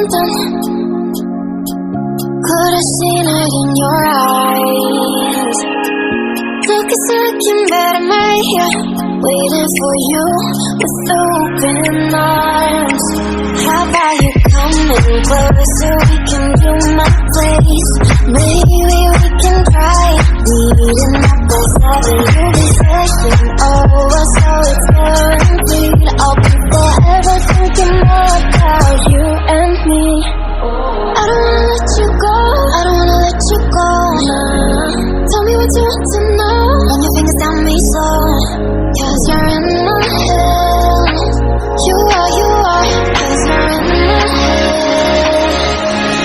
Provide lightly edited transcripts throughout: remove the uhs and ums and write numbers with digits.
something. Could've seen it in your eyes. Took a second, but I'm right here, waiting for you with open arms. How about you coming closer? We can do my place. Maybe we can try meeting up by 7. You're decision over, so it's guaranteed. I'll be forever thinking more about you and me. I don't wanna let you go, I don't wanna let you go. Tell me what you want to know. Run your fingers down me slow, 'cause you're in my head. You are, 'cause you're in my head.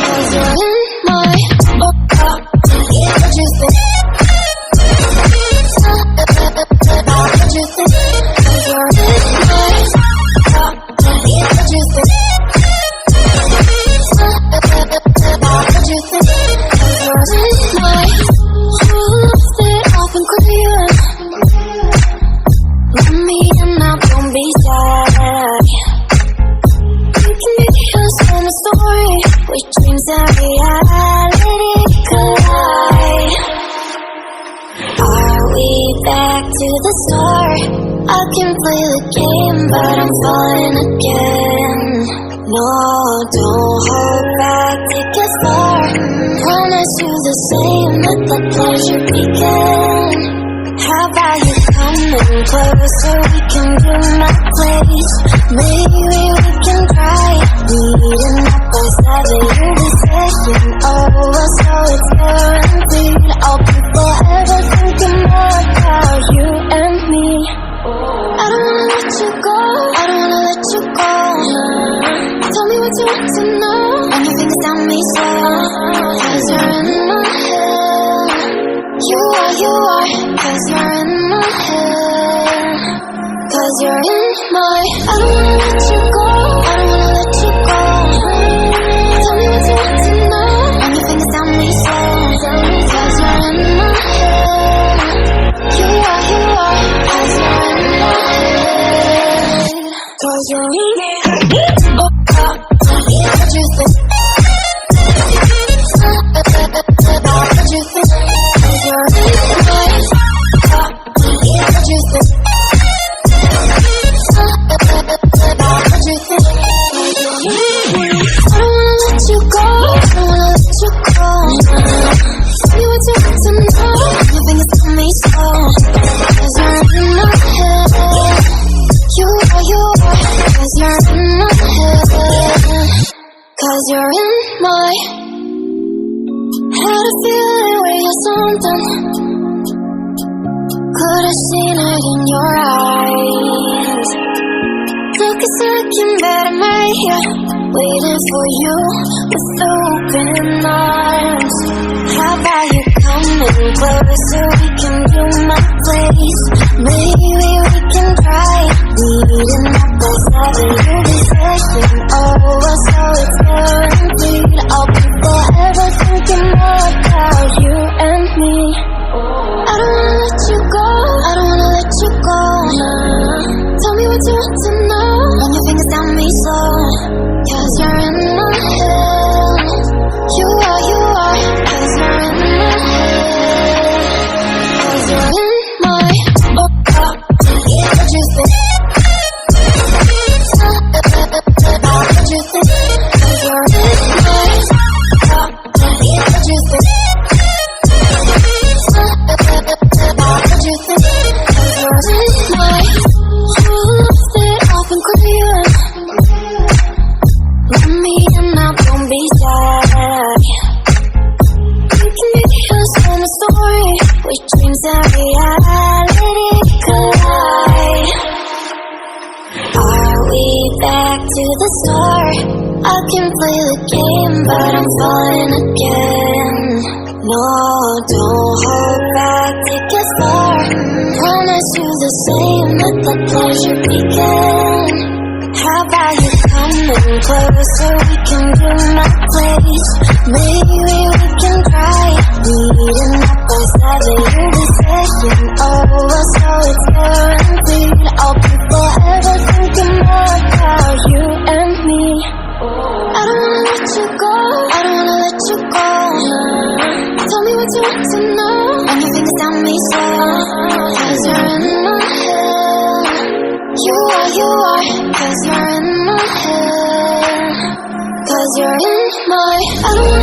'Cause you're in my what you think? What you think? 'Cause you're in my what you think? What you think? 'Cause you're in my you lost it off and clear. Let me in now, don't be sad. You can make us from a story where dreams and reality collide. Are we back to the start? I can play the game, but I'm falling again. No, don't hold back, take it far. Promise you the same, let the pleasure begin. How about you coming closer? We can do my place. Maybe we can try meeting up by 7. Your decision over, so it's guaranteed. I'll be forever thinking more about you and me. I don't wanna let you go, I don't wanna let you go. Tell me what you want to know. Run your fingers down me slow, 'cause you're in my head. You are, 'cause you're in my head. 'Cause you're in my I don't wanna let you go, I don't wanna let you go. Tell me what you want to know. Run your fingers down me slow, 'cause you're in my head. You are, 'cause you're in my head. 'Cause you're in my head. What you think? What you think? 'Cause you're in my head. What you think? What you think? I don't wanna let you go, I don't wanna let you go. Tell me what you want to know. Your fingers on me slow, 'cause you're in my head. You are, 'cause you're in my head. 'Cause you're in my had a feeling where you're something. Could've seen it in your eyes. Took a second, but I'm right here, waiting for you with open arms. How about you coming closer? We can do my place. Maybe we can try meeting up by 7. Your decision over, so it's guaranteed. I'll be forever thinking more about you and me. I don't wanna let you go, I don't wanna let you go. Tell me what you want to know. Run your fingers down me slow, 'cause you're in my head. You are, 'cause you're in my head. 'Cause you're in my what you think? What you think? 'Cause you're in my what you think? What you think? 'Cause you're in my you lost it off and clear. Let me in now, don't be sad. You can make us from a story where dreams and reality collide. Are we back to the start? I can play the game, but I'm falling again. No, don't hold back, take it far. Promise you the same, let the pleasure begin. How about you coming closer? We can do my place. Maybe we can try meeting up by 7. Your decision over, so it's guaranteed. I'll be forever thinking more about you and me. I don't wanna let 'cause you're in my. I don't